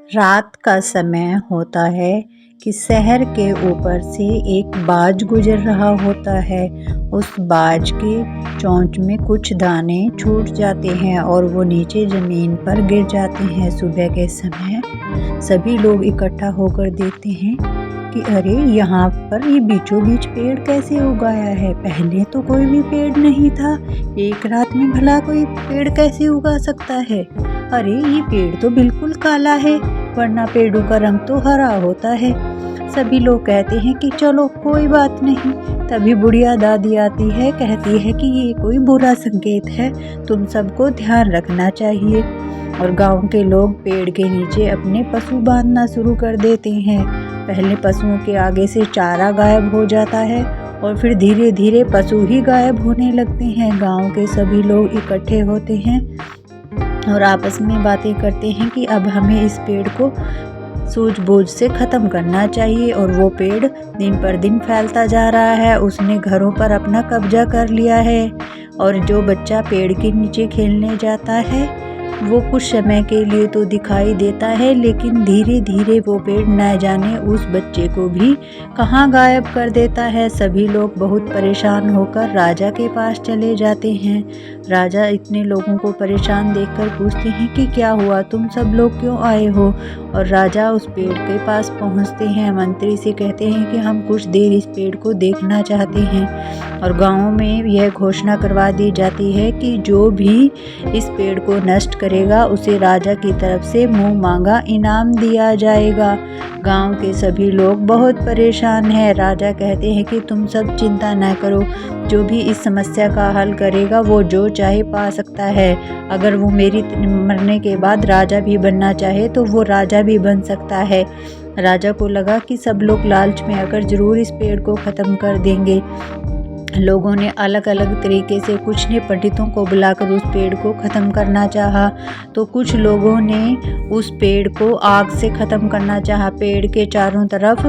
रात का समय होता है कि शहर के ऊपर से एक बाज गुजर रहा होता है। उस बाज के चोंच में कुछ दाने छूट जाते हैं और वो नीचे ज़मीन पर गिर जाते हैं। सुबह के समय सभी लोग इकट्ठा होकर देखते हैं कि अरे यहाँ पर ये बीचों बीच पेड़ कैसे उगाया है। पहले तो कोई भी पेड़ नहीं था, एक रात में भला कोई पेड़ कैसे उगा सकता है। अरे ये पेड़ तो बिल्कुल काला है, वरना पेड़ों का रंग तो हरा होता है। सभी लोग कहते हैं कि चलो कोई बात नहीं। तभी बुढ़िया दादी आती है, कहती है कि ये कोई बुरा संकेत है, तुम सबको ध्यान रखना चाहिए। और गांव के लोग पेड़ के नीचे अपने पशु बांधना शुरू कर देते हैं। पहले पशुओं के आगे से चारा गायब हो जाता है और फिर धीरे धीरे पशु ही गायब होने लगते हैं। गांव के सभी लोग इकट्ठे होते हैं और आपस में बातें करते हैं कि अब हमें इस पेड़ को सूझबूझ से ख़त्म करना चाहिए। और वो पेड़ दिन पर दिन फैलता जा रहा है, उसने घरों पर अपना कब्जा कर लिया है। और जो बच्चा पेड़ के नीचे खेलने जाता है वो कुछ समय के लिए तो दिखाई देता है, लेकिन धीरे धीरे वो पेड़ न जाने उस बच्चे को भी कहाँ गायब कर देता है। सभी लोग बहुत परेशान होकर राजा के पास चले जाते हैं। राजा इतने लोगों को परेशान देखकर पूछते हैं कि क्या हुआ, तुम सब लोग क्यों आए हो। और राजा उस पेड़ के पास पहुंचते हैं, मंत्री से कहते हैं कि हम कुछ देर इस पेड़ को देखना चाहते हैं। और गाँव में यह घोषणा करवा दी जाती है कि जो भी इस पेड़ को नष्ट करेगा उसे राजा की तरफ से मुंह मांगा इनाम दिया जाएगा। गांव के सभी लोग बहुत परेशान हैं। राजा कहते हैं कि तुम सब चिंता न करो, जो भी इस समस्या का हल करेगा वो जो चाहे पा सकता है। अगर वो मेरी मरने के बाद राजा भी बनना चाहे तो वो राजा भी बन सकता है। राजा को लगा कि सब लोग लालच में आकर जरूर इस पेड़ को ख़त्म कर देंगे। लोगों ने अलग अलग तरीके से, कुछ ने पंडितों को बुलाकर उस पेड़ को ख़त्म करना चाहा, तो कुछ लोगों ने उस पेड़ को आग से ख़त्म करना चाहा। पेड़ के चारों तरफ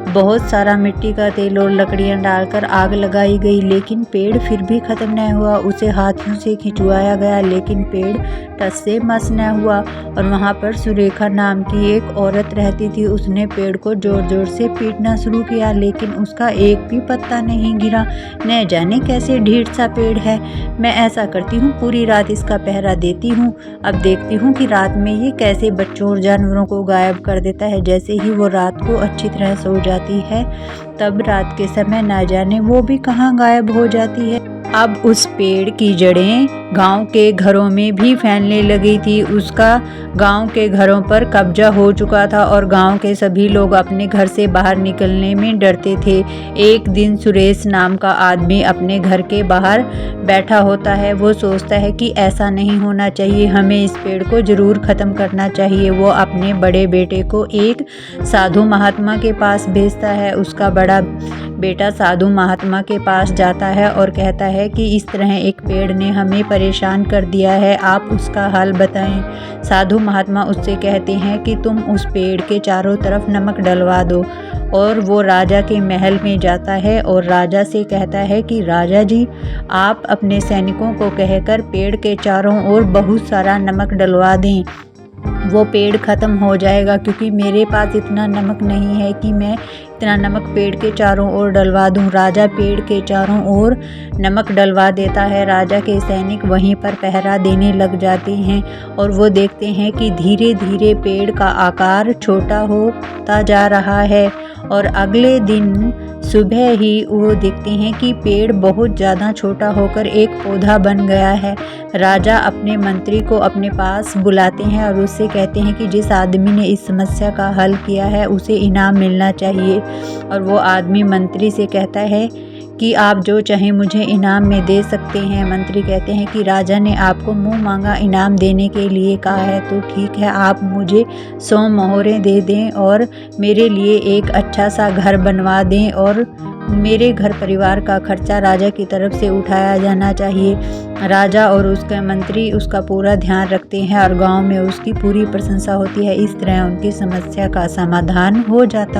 बहुत सारा मिट्टी का तेल और लकड़ियां डालकर आग लगाई गई, लेकिन पेड़ फिर भी ख़त्म न हुआ। उसे हाथियों से खिंचवाया गया, लेकिन पेड़ टस से मस न हुआ। और वहाँ पर सुरेखा नाम की एक औरत रहती थी, उसने पेड़ को ज़ोर ज़ोर से पीटना शुरू किया, लेकिन उसका एक भी पत्ता नहीं गिरा। न जाने कैसे ढीठ सा पेड़ है। मैं ऐसा करती हूँ, पूरी रात इसका पहरा देती हूँ, अब देखती हूँ कि रात में ये कैसे बच्चों और जानवरों को गायब कर देता है। जैसे ही वो रात को अच्छी तरह सो जाती है, तब रात के समय ना जाने वो भी कहाँ गायब हो जाती है। अब उस पेड़ की जड़ें गांव के घरों में भी फैलने लगी थी। उसका गांव के घरों पर कब्जा हो चुका था और गांव के सभी लोग अपने घर से बाहर निकलने में डरते थे। एक दिन सुरेश नाम का आदमी अपने घर के बाहर बैठा होता है। वो सोचता है कि ऐसा नहीं होना चाहिए, हमें इस पेड़ को ज़रूर ख़त्म करना चाहिए। वो अपने बड़े बेटे को एक साधु महात्मा के पास भेजता है। उसका बड़ा बेटा साधु महात्मा के पास जाता है और कहता है कि इस तरह एक पेड़ ने हमें परेशान कर दिया है, आप उसका हल बताएं। साधु महात्मा उससे कहते हैं कि तुम उस पेड़ के चारों तरफ नमक डलवा दो। और वो राजा के महल में जाता है और राजा से कहता है कि राजा जी, आप अपने सैनिकों को कहकर पेड़ के चारों ओर बहुत सारा नमक डलवा दें, वो पेड़ ख़त्म हो जाएगा। क्योंकि मेरे पास इतना नमक नहीं है कि मैं इतना नमक पेड़ के चारों ओर डलवा दूं। राजा पेड़ के चारों ओर नमक डलवा देता है। राजा के सैनिक वहीं पर पहरा देने लग जाते हैं और वो देखते हैं कि धीरे धीरे पेड़ का आकार छोटा होता जा रहा है। और अगले दिन सुबह ही वो देखते हैं कि पेड़ बहुत ज़्यादा छोटा होकर एक पौधा बन गया है। राजा अपने मंत्री को अपने पास बुलाते हैं और उससे कहते हैं कि जिस आदमी ने इस समस्या का हल किया है उसे इनाम मिलना चाहिए। और वो आदमी मंत्री से कहता है कि आप जो चाहें मुझे इनाम में दे सकते हैं। मंत्री कहते हैं कि राजा ने आपको मुंह मांगा इनाम देने के लिए कहा है, तो ठीक है, आप मुझे 100 मोहरें दे दें और मेरे लिए एक अच्छा सा घर बनवा दें और मेरे घर परिवार का खर्चा राजा की तरफ से उठाया जाना चाहिए। राजा और उसके मंत्री उसका पूरा ध्यान रखते हैं और गांव में उसकी पूरी प्रशंसा होती है। इस तरह उनकी समस्या का समाधान हो जाता है।